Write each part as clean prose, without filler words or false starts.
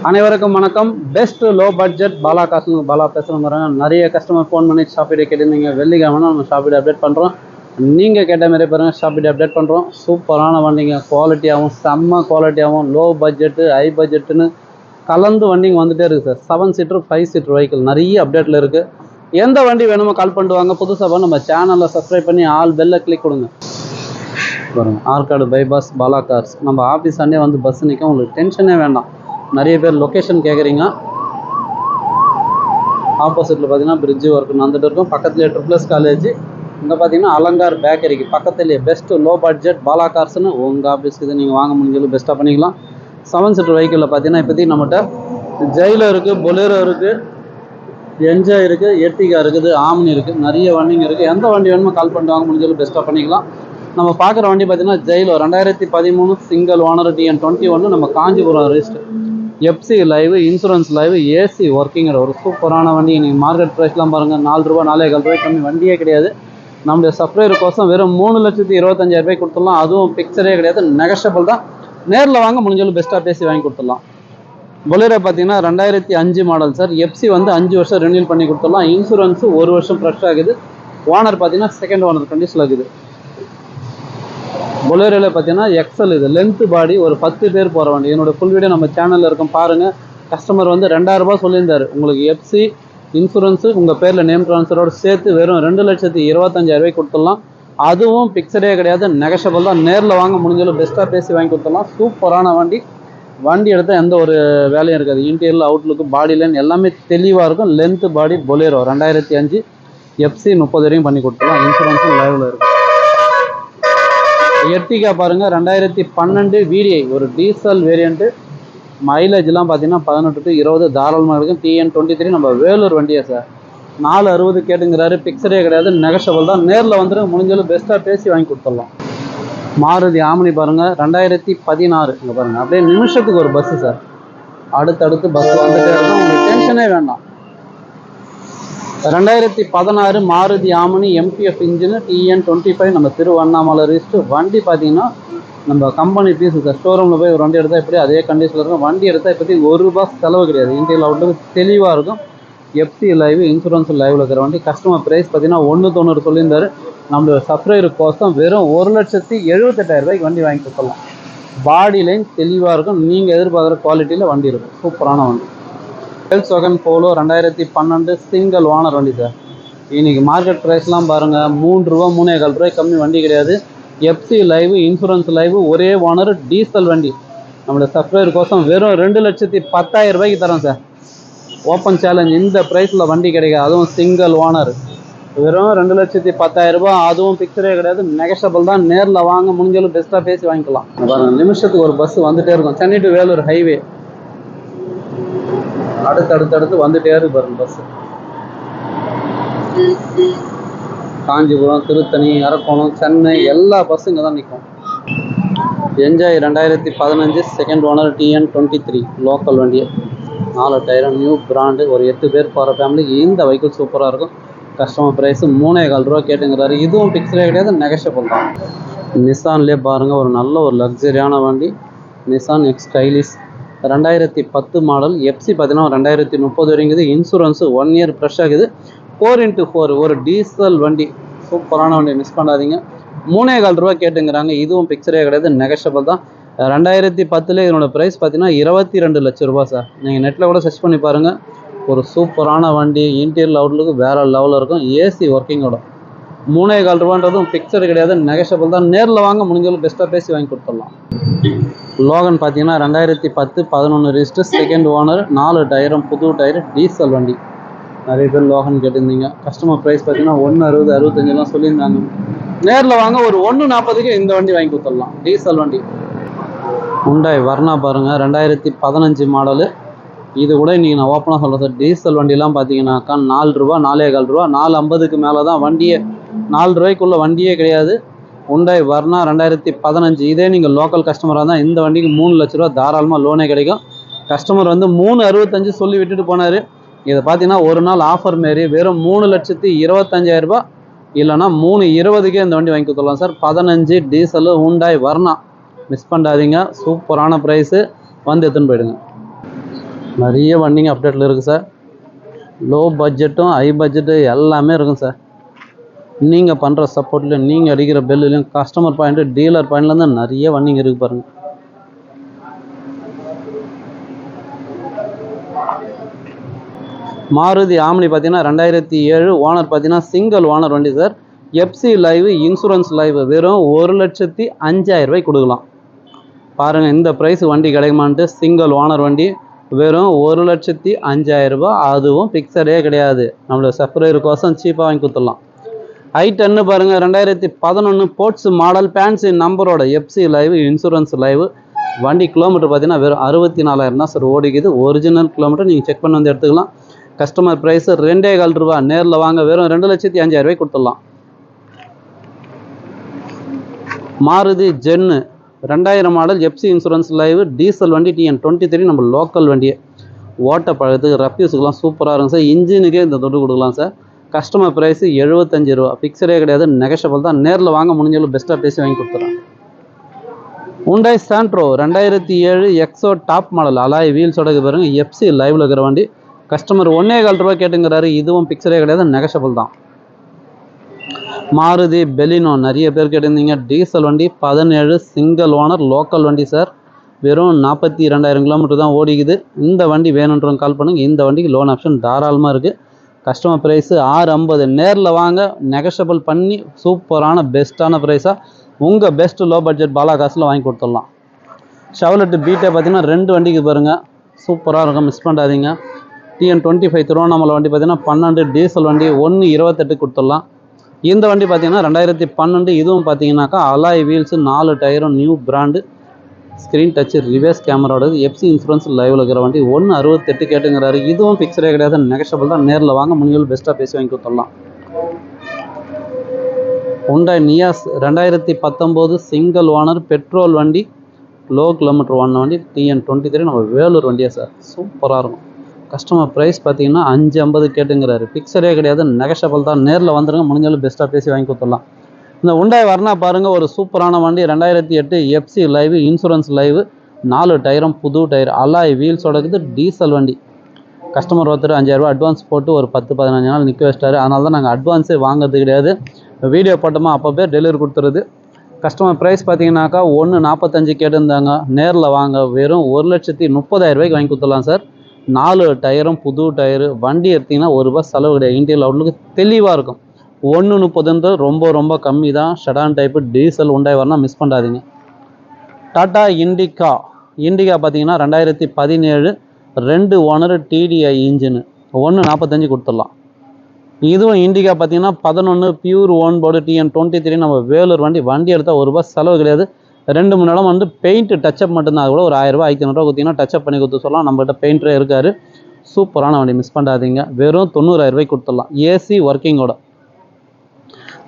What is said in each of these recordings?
அனைவருக்கும் வணக்கம். Best low budget Bala பேசுகிறோம். நிறைய கஸ்டமர் ஃபோன் பண்ணி ஷாப்பிடே கேட்டிருந்தீங்க. வெள்ளிக்கிழமை நம்ம ஷாப்பிடே அப்டேட் பண்ணுறோம். நீங்கள் கேட்ட மாதிரி பாருங்கள், ஷாப்பிடே அப்டேட் பண்ணுறோம். சூப்பரான வண்டிங்க, குவாலிட்டியாகவும் செம்ம குவாலிட்டியாகவும் லோ பட்ஜெட்டு ஹை பட்ஜெட்டுன்னு கலந்து வண்டிங்க வந்துகிட்டே இருக்குது சார். 7 சீட்டர் 5 சீட்டர் வெஹிக்கிள் நிறைய அப்டேட்டில் இருக்குது. எந்த வண்டி வேணுமோ கால் பண்ணிட்டு வாங்க. புதுசாக நம்ம சேனலில் சப்ஸ்கிரைப் பண்ணி ஆல் பெல்லை கிளிக் கொடுங்க. பாருங்கள், ஆற்காடு பைபாஸ் பாலா கார்ஸ். நம்ம ஆஃபீஸ் அண்டே வந்து பஸ் நிற்க, உங்களுக்கு டென்ஷனே வேண்டாம். நிறைய பேர் லொக்கேஷன் கேட்குறீங்க. ஆப்போசிட்டில் பார்த்தீங்கன்னா பிரிட்ஜு ஒர்க் நடந்துட்டு இருக்கும். பக்கத்துலேயே ட்ரிபிள்எஸ் காலேஜ். இங்கே பார்த்தீங்கன்னா அலங்கார் பேக்கரிக்கு பக்கத்துலேயே பெஸ்ட் லோ பட்ஜெட் பாலா கார்ஸ்னு உங்கள் ஆஃபீஸ்க்கு இது நீங்கள் வாங்க முடிஞ்சது பெஸ்ட்டாக பண்ணிக்கலாம். 7 சீட்டர் வெஹிக்கிளில் பார்த்தீங்கன்னா இப்போதைக்கு நம்மகிட்ட ஜெயிலோ இருக்குது, பொலேரோ இருக்குது, என்ஜாய் இருக்குது, எர்டிகா இருக்குது, ஆம்னி இருக்குது, நிறைய வண்டிங்க இருக்குது. எந்த வண்டி வேணுமோ கால் பண்ணிட்டு வாங்க முடிஞ்சது பெஸ்ட்டாக பண்ணிக்கலாம். நம்ம பார்க்குற வண்டி பார்த்தீங்கன்னா ஜெயிலோ 2013 சிங்கிள் ஓனர் TN21 நம்ம Kanchipuram register. FC live, insurance live, AC working. ஒரு சூப்பரான வண்டி. நீங்கள் மார்க்கெட் ப்ரைஸ்லாம் பாருங்கள், 4 ரூபா 4.25 ரூபாய் கம்மி வண்டியே கிடையாது. நம்மளுடைய சப்ளையர் கோசம் வெறும் 3,25,000 ரூபாய் கொடுத்துடலாம். அதுவும் பிக்சரே கிடையாது, நெகஷபிள் தான். நேரில் வாங்க முடிஞ்சாலும் பெஸ்ட்டாக பேசி வாங்கி கொடுத்துடலாம். பொலேரோ பார்த்தீங்கன்னா 2005 மாடல் சார். எஃப்சி வந்து 5 வருஷம் ரெனியூல் பண்ணி கொடுத்துடலாம். இன்சூரன்ஸு 1 வருஷம் ஃப்ரெஷ் ஆகுது. ஓனர் பார்த்தீங்கன்னா செகண்ட் ஓனர் கண்டிஷனில் இருக்குது. பொலேரோவில் பார்த்தீங்கன்னா எக்ஸல் இது லென்த் பாடி, ஒரு 10 பேர் போகிற வண்டி. என்னோட ஃபுல் வீடியோ நம்ம சேனலில் இருக்கும் பாருங்கள். கஸ்டமர் வந்து 2000 ரூபாய் சொல்லியிருந்தார். உங்களுக்கு எஃப்சி இன்சூரன்ஸு உங்கள் பேரில் நேம் ட்ரான்ஸ்ஃபரோடு சேர்த்து வெறும் 2,25,000 ரூபாய் கொடுத்துடலாம். அதுவும் பிக்சரே கிடையாது, நெகஷபிள் தான். நேரில் வாங்க முடிஞ்சாலும் பெஸ்ட்டாக பேசி வாங்கி கொடுத்துடலாம். சூப்பரான வண்டி. வண்டி எடுத்தால் எந்த ஒரு வேலையும் இருக்காது. இன்டீரியல், அவுட்லுக்கு, பாடி லைன் எல்லாமே தெளிவாக இருக்கும். லென்த் பாடி பொலேரோ 2005 எஃப்சி 30 வரையும் பண்ணி கொடுத்துடலாம். இன்சூரன்ஸும் லைவில் இருக்கும். எர்டிகா பாருங்கள், 2012 VDI ஒரு டீசல் வேரியண்ட்டு. மைலேஜ்லாம் பார்த்தீங்கன்னா 18 to 20 தாராளமாக இருக்கும். TN23 நம்ம வேலூர் வண்டியா சார். 460 கேட்டுங்கிறாரு, பிக்சரே கிடையாது, நெகஷபிள் தான். நேரில் வந்துட்டு முடிஞ்சாலும் பெஸ்ட்டாக பேசி வாங்கி கொடுத்துடலாம். மாருதி ஆம்னி பாருங்கள், 2016. இங்கே பாருங்கள், அப்படியே நிமிஷத்துக்கு ஒரு பஸ்ஸு சார். அடுத்தடுத்து பஸ் வந்துட்டே இருக்கும், உங்களுக்கு டென்ஷனே வேண்டாம். 2016 Maruti omni MPF engine TN25 நம்ம திருவண்ணாமலை ரிஜிஸ்டர். வண்டி பார்த்தீங்கன்னா நம்ம கம்பெனி பீஸு சார். ஷோரூமில் போய் ஒரு வண்டி எடுத்தால் எப்படி அதே கண்டிஷனில் இருக்கும். வண்டி எடுத்தால் இப்போதைக்கு 1 ரூபாய் செலவு கிடையாது. இன்டீரியல் அவுட்லுக்கு தெளிவாக இருக்கும். எஃப்சி லைவ், இன்சூரன்ஸ் லைவில் இருக்கிற வண்டி. கஸ்டமர் ப்ரைஸ் பார்த்தீங்கன்னா 190 சொல்லியிருந்தார். நம்மளோட சப்ளையர் கோசம் வெறும் 1,78,000 ரூபாய்க்கு வண்டி வாங்கி கொடுத்துடலாம். பாடி லைன் தெளிவாக இருக்கும். நீங்கள் எதிர்பார்க்குற குவாலிட்டியில் வண்டி இருக்கும். சூப்பரான வண்டி. Volkswagen போலோ 2012 சிங்கிள் ஓனர் வண்டி சார். இன்றைக்கி மார்க்கெட் ப்ரைஸ்லாம் பாருங்கள், 3 ரூபா 3.25 ரூபாய் கம்மி வண்டி கிடையாது. எஃப்சி லைவ், இன்சூரன்ஸ் லைவ், ஒரே ஓனர், டீசல் வண்டி. நம்மளோட சப்ளையர் கோசம் வெறும் 2,10,000 ரூபாய்க்கு தரோம் சார். Open challenge. இந்த ப்ரைஸில் வண்டி கிடைக்காது, அதுவும் சிங்கிள் ஓனர். வெறும் 2,10,000 ரூபாய். அதுவும் பிக்சரே கிடையாது, நெகஷபிள் தான். நேரில் வாங்க முடிஞ்சாலும் பெஸ்ட்டாக பேசி வாங்கிக்கலாம். நிமிஷத்துக்கு ஒரு பஸ் வந்துகிட்டே இருக்கும். சென்னை டு வேலூர் ஹைவே அடுத்தடுத்து வந்துட்டே இருக்கு பாருங்க பஸ். காஞ்சிபுரம், திருத்தணி, அரக்கோணம், சென்னை எல்லா பஸ்ஸும் இங்கே தான் நிற்கும். Enjoy 2015 second owner TN23 local வண்டி. 4 டயரும் நியூ பிராண்டு. ஒரு 8 பேர் போகிற ஃபேமிலிக்கு இந்த வெஹிக்கிள் சூப்பராக இருக்கும். கஸ்டமர் ப்ரைஸு 3.25 ரூபா கேட்டுங்கிறாரு. இதுவும் பிக்சரே கிடையாது, நெகஷபிள் தான். நிசான்லேயே பாருங்கள், ஒரு நல்ல ஒரு லக்ஸரியான வண்டி. Nissan X stylish 2010 model. FC பார்த்தீங்கன்னா 2030 வரைங்குது. இன்சூரன்ஸு 1 இயர் ஃப்ரெஷ் ஆகுது. 4x4 ஒரு டீசல் வண்டி. சூப்பரான வண்டி, மிஸ் பண்ணாதீங்க. 3.25 ரூபா கேட்டுங்கிறாங்க. இதுவும் பிக்சரே கிடையாது, நெகஷபிள் தான். 2010 இதனோட ப்ரைஸ் பார்த்தீங்கன்னா 22 லட்சம் ரூபா சார். நீங்கள் நெட்டில் கூட சர்ச் பண்ணி பாருங்கள். ஒரு சூப்பரான வண்டி. இன்டீரியல் அவுட்லுக்கு வேறு லெவலில் இருக்கும். ஏசி ஒர்க்கிங்கோட. 3.25 ரூபான்றதும் பிக்சர் கிடையாது, நெகஷபிள் தான். நேரில் வாங்க முடிஞ்சாலும் பெஸ்ட்டாக பேசி வாங்கி கொடுத்துடலாம். லோகன் பார்த்தீங்கன்னா 2010-11 ரிஜிஸ்டர், செகண்ட் ஓனர், 4 டயரும் புது டயரு, டீசல் வண்டி. நிறைய பேர் லோகன் கேட்டிருந்தீங்க. கஸ்டமர் ப்ரைஸ் பார்த்தீங்கன்னா 160, 65 சொல்லியிருந்தாங்க. நேரில் வாங்க ஒரு 140க்கு இந்த வண்டி வாங்கி கொடுத்துடலாம். டீசல் வண்டி. ஹுண்டாய் வர்னா பாருங்கள், 2015 மாடலு. இது கூட இன்றைக்கி நான் ஓப்பனாக சொல்கிறேன் சார். டீசல் வண்டிலாம் பார்த்தீங்கன்னாக்கா 4 ரூபா 4.25 ரூபா, 4.50க்கு மேலே தான் வண்டியே. 4 ரூபாய்க்குள்ளே வண்டியே கிடையாது. ஹுண்டாய் வர்னா 2015. இதே நீங்கள் லோக்கல் கஸ்டமராக தான் இந்த வண்டிக்கு 3 லட்ச ரூபா தாராளமாக லோனே கிடைக்கும். கஸ்டமர் வந்து 365 சொல்லி விட்டுட்டு போனார். இதை பார்த்தீங்கன்னா ஒரு நாள் ஆஃபர் மாரி வெறும் 3,25,000 ரூபா இல்லைனா 320க்கே இந்த வண்டி வாங்கி கொடுத்துடலாம் sir. 15 diesel Hyundai Verna. Miss பண்ணாதீங்க, சூப்பரான ப்ரைஸு. வந்து எடுத்துன்னு போயிடுங்க. நிறைய வண்டிங்க அப்டேட்டில் இருக்குது சார். லோ பட்ஜெட்டும் ஹை பட்ஜெட்டு எல்லாமே இருக்கும் சார். நீங்கள் பண்ணுற சப்போர்ட்டில் நீங்கள் அடிக்கிற பெல்லுலையும் கஸ்டமர் பாயிண்ட்டு டீலர் பாயிண்ட்லேருந்து நிறைய வண்டிங்க இருக்குது பாருங்கள். மாருதி ஆம்னி பார்த்தீங்கன்னா 2007 ஓனர் பார்த்தீங்கன்னா சிங்கிள் ஓனர் வண்டி sir. FC live insurance live வெறும் 1,05,000 கொடுக்கலாம். பாருங்கள் இந்த ப்ரைஸ் வண்டி கிடைக்குமான்ட்டு. சிங்கிள் ஓனர் வண்டி வெறும் 1,05,000. அதுவும் ஃபிக்ஸடே கிடையாது. நம்மளோட சப்ஸ்கிரைபர் கோசம் சீப்பாக வாங்கி கொடுத்துடலாம். i10 பாருங்கள் 2011 ஸ்போர்ட்ஸ் மாடல் ஃபேன்சி நம்பரோட எஃப்சி லைவ் இன்சூரன்ஸ் லைவ் வண்டி. கிலோமீட்டர் பார்த்தீங்கன்னா வெறும் 64,000 தான் சார் ஓடிக்குது. ஒரிஜினல் கிலோமீட்டர் நீங்கள் செக் பண்ணி வந்து எடுத்துக்கலாம். கஸ்டமர் ப்ரைஸ் 2,15 ரூபா. நேரில் வாங்க வெறும் 2,05,000 கொடுத்துடலாம். Maruti gen 2000 model FC insurance live diesel வண்டி TN23 நம்ம லோக்கல் வண்டியை. ஓட்ட பழத்துக்கு ரஃப்யூஸுக்கெலாம் சூப்பராக இருக்கும் சார். இன்ஜினுக்கே இந்த தொட்டு கொடுக்கலாம் சார். கஸ்டமர் ப்ரைஸ் 75 ரூபா. ஃபிக்ஸடே கிடையாது, நெகஷபிள் தான். நேரில் வாங்க முடிஞ்சளவு பெஸ்ட்டாக பேசி வாங்கி கொடுத்துறேன். Hyundai Santro 2007 XO top model alloy வீல்ஸோட பாருங்கள். எஃப்சி லைவில் இருக்கிற வண்டி. கஸ்டமர் 1,15 ரூபா கேட்டுங்கிறாரு. இதுவும் ஃபிக்ஸடே கிடையாது, நெகஷபிள் தான். மாருதி பெலினோ நிறைய பேர் கேட்டிருந்தீங்க. டீசல் வண்டி 17 சிங்கிள் ஓனர் லோக்கல் வண்டி சார். வெறும் 42,000 கிலோமீட்டர் தான் ஓடிக்குது. இந்த வண்டி வேணுன்றவங்க கால் பண்ணுங்கள். இந்த வண்டிக்கு லோன் ஆப்ஷன் தாராளமாக இருக்குது. Customer price 650. நேரில் வாங்க நெகஷபிள் பண்ணி சூப்பரான பெஸ்ட்டான ப்ரைஸாக உங்கள் பெஸ்ட் லோ பட்ஜெட் பாலா காசில் வாங்கி கொடுத்துடலாம். ஷெவ்லெட் பீட்டை பார்த்தீங்கன்னா 2 வண்டிக்கு பாருங்கள். சூப்பராக இருக்கும், மிஸ் பண்ணாதீங்க. TN25 திருவண்ணாமலை வண்டி பார்த்தீங்கன்னா 12 டீசல் வண்டி 1,28 கொடுத்துடலாம். இந்த வண்டி பார்த்தீங்கன்னா 2012. இதுவும் பார்த்தீங்கன்னாக்கா அலாய் வீல்ஸு 4 டயரும் new brand. Screen touch reverse கேமராவோடது. எஃப்சி இன்சூரன்ஸ் லைவில் இருக்கிற வண்டி 1,68 கேட்டுங்கிறாரு. இதுவும் ஃபிக்ஸடே கிடையாது, நெகஷபிள் தான். நேரில் வாங்க முடிஞ்சளவு பெஸ்ட்டாக பேசி வாங்கி கொடுத்துடலாம். Hyundai Niyas 2019 single owner petrol வண்டி லோ கிலோமீட்டர் ஓடின வண்டி. TN23 நம்ம வேலூர் வண்டியா சார். சூப்பராக இருக்கும். கஸ்டமர் ப்ரைஸ் பார்த்தீங்கன்னா 550 கேட்டுங்கிறாரு. ஃபிக்ஸடே கிடையாது, நெகஷபிள் தான். நேரில் வந்துடுங்க, முடிஞ்சாலும் பெஸ்ட்டாக பேசி வாங்கி கொடுத்துடலாம். இந்த ஹுண்டாய் வர்னா பாருங்கள். ஒரு சூப்பரான வண்டி 2008 எஃப்சி லைவ் இன்சூரன்ஸ் லைவ் 4 டயரும் புது டயர் அலாய் வீல்ஸோட இருக்குது. டீசல் வண்டி. கஸ்டமர் ஒருத்தர் 5,000 ரூபா அட்வான்ஸ் போட்டு ஒரு 10-15 நாள் நிற்க வச்சிட்டாரு. அதனால தான் நாங்கள் அட்வான்ஸே வாங்குறது கிடையாது. வீடியோ போட்டோமா அப்போ டெலிவரி கொடுத்துருது. கஸ்டமர் ப்ரைஸ் பார்த்தீங்கன்னாக்கா 1,45 கேட்டிருந்தாங்க. நேரில் வாங்க வெறும் 1,30,000 வாங்கி கொடுத்துடலாம் சார். 4 டயரும் புது டயரு. வண்டி எடுத்திங்கன்னா ₹1 செலவு கிடையாது. இன்டீரியர் அவுட்லுக்கு தெளிவாக இருக்கும். 1,30 ரொம்ப ரொம்ப கம்மி தான். Sedan type diesel Hyundai Verna miss பண்ணாதீங்க. டாடா இண்டிகா பார்த்தீங்கன்னா 2017 2 ஓனர் TDI இன்ஜினு 1,45 கொடுத்துடலாம். இதுவும் இண்டிகா பார்த்தீங்கன்னா 11 பியூர் ஓன் போர்டு TN23 நம்ம வேலூர் வண்டி. வண்டி எடுத்தால் ₹1 செலவு கிடையாது. 2-3 இடம் வந்து பெயிண்ட் டச்சப் மட்டும்தான். கூட ஒரு 1,000 ரூபா 1,500 ரூபா கொடுத்தீங்கன்னா டச்சப் பண்ணி கொடுத்து சொல்லலாம். நம்மகிட்ட பெயிண்டரே இருக்காரு. சூப்பரான வண்டி, மிஸ் பண்ணாதீங்க. வெறும் 90,000 கொடுத்துடலாம். ஏசி ஒர்க்கிங்கோட.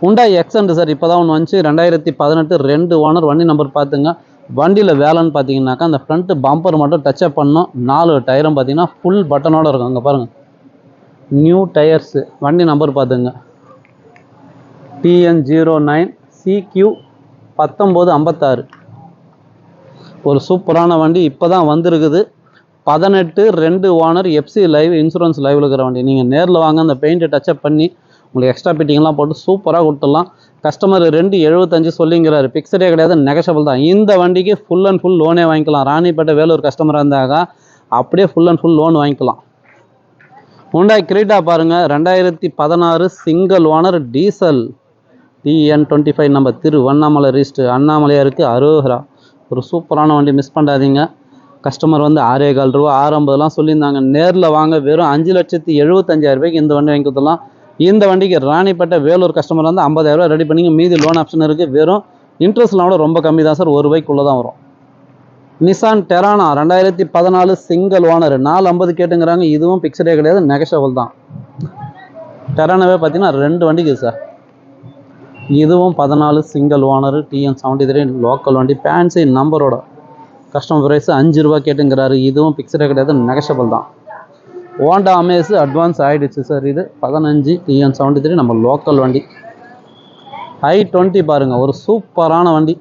ஹுண்டாய் எக்ஸென்ட் சார் இப்போ தான் ஒன்று வந்துச்சு. 2018 2 ஓனர் வண்டி நம்பர் பார்த்துங்க. வண்டியில் வேலைன்னு பார்த்தீங்கன்னாக்கா அந்த ஃப்ரண்ட்டு பம்பர் மட்டும் டச்சப் பண்ணோம். 4 டயரும் பார்த்தீங்கன்னா ஃபுல் பட்டனோடு இருக்கும். அங்கே பாருங்கள், நியூ டயர்ஸு. வண்டி நம்பர் பார்த்துங்க. TN09 CQ 1956. ஒரு சூப்பரான வண்டி இப்போ தான் வந்திருக்குது. 18 2 ஓனர் எஃப்சி லைவ் இன்சூரன்ஸ் லைவில் இருக்கிற வண்டி. நீங்கள் நேரில் வாங்க. அந்த பெயிண்ட்டை டச்சப் பண்ணி உங்களுக்கு எக்ஸ்ட்ரா ஃபிட்டிங்லாம் போட்டு சூப்பராக கொடுத்துடலாம். கஸ்டமர் 2,75 சொல்லிங்கிறாரு. ஃபிக்ஸடே கிடையாது, நெகஷபிள் தான். இந்த வண்டிக்கு ஃபுல் அண்ட் ஃபுல் லோனே வாங்கிக்கலாம். ராணிப்பேட்டை வேலூர் கஸ்டமராக இருந்தாங்க அப்படியே ஃபுல் அண்ட் ஃபுல் லோன் வாங்கிக்கலாம். ஹுண்டாய் கிரீட்டா பாருங்கள். 2016 சிங்கிள் ஓனர் டீசல் TN25 நம்ம திருவண்ணாமலை ரிஜிஸ்டர். அண்ணாமலையாக இருக்குது. அரோகரா. ஒரு சூப்பரான வண்டி, மிஸ் பண்ணாதீங்க. கஸ்டமர் வந்து 6,15 ரூபா 650 சொல்லியிருந்தாங்க. நேரில் வாங்க வெறும் 5,75,000 இந்த வண்டி வாங்கி கொடுத்துடலாம். இந்த வண்டிக்கு ராணிப்பேட்டை வேலூர் கஸ்டமர் வந்து 50,000 ரூபா ரெடி பண்ணிங்க. மீதி லோன் ஆப்ஷன் இருக்குது. வெறும் இன்ட்ரெஸ்ட்லாம் கூட ரொம்ப கம்மி தான் சார். ₹1 தான் வரும். நிசான் டெரானா 2014 சிங்கிள் ஓனர் 450 கேட்டுங்கிறாங்க. இதுவும் ஃபிக்ஸடே கிடையாது, நெகஷபிள் தான். டெரானாவே பார்த்தீங்கன்னா 2 வண்டிக்கு சார். இதுவும் 14 சிங்கிள் ஓனர் TN73 லோக்கல் வண்டி. ஃபேன்சி நம்பரோட. கஸ்டமர் ப்ரைஸ் ₹5 கேட்டுங்கிறாரு. இதுவும் ஃபிக்ஸடே கிடையாது, நெகஷபிள் தான். ஹோண்டா அமேஸ் அட்வான்ஸ் ஆகிடுச்சு சார். இது 15 TN73 நம்ம லோக்கல் வண்டி. i20 பாருங்கள். ஒரு சூப்பரான வண்டி.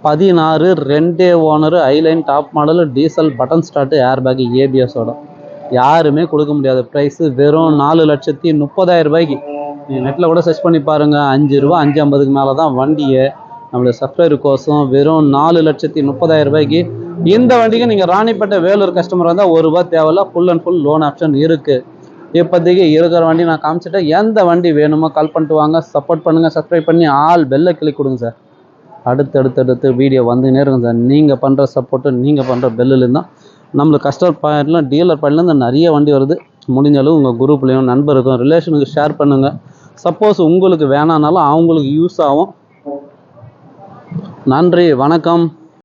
16 2 ஓனர் ஐலைன் top model diesel button start air bag ஏபிஎஸோட. யாருமே கொடுக்க முடியாத ப்ரைஸு வெறும் 4,30,000 ரூபாய்க்கு. நீங்கள் நெட்டில் கூட சர்ச் பண்ணி பாருங்கள். 5 ரூபா 5,50க்கு மேலே தான் வண்டியை நம்மளுடைய சப்ஸ்கிரைபர் கோசம் வெறும் 4,30,000 ரூபாய்க்கு. இந்த வண்டிக்கு நீங்கள் ராணிப்பேட்டை வேலூர் கஸ்டமர் வந்தால் ₹1 தேவையில்ல. Full and full loan option இருக்குது. இப்போதைக்கு இருக்கிற வண்டி நான் காமிச்சிட்டேன். எந்த வண்டி வேணுமோ கால் பண்ணிட்டு வாங்க. சப்போர்ட் பண்ணுங்கள். சப்ஸ்கிரைப் பண்ணி ஆல் பெல்லை கிளிக் கொடுங்க சார். அடுத்து வீடியோ வந்துன்னே இருக்கும் சார். நீங்கள் பண்ணுற சப்போர்ட்டு நீங்கள் பண்ணுற பெல்லுலேருந்து தான் நம்மளுக்கு கஸ்டமர் பாயிண்ட்லாம் டீலர் பாயிண்ட்லேருந்து நிறைய வண்டி வருது. முடிஞ்ச அளவு உங்கள் குரூப்லேயும் நண்பருக்கும் ரிலேஷனுக்கு ஷேர் பண்ணுங்கள். சப்போஸ் உங்களுக்கு வேணானாலும் அவங்களுக்கு யூஸ் ஆகும். நன்றி, வணக்கம்.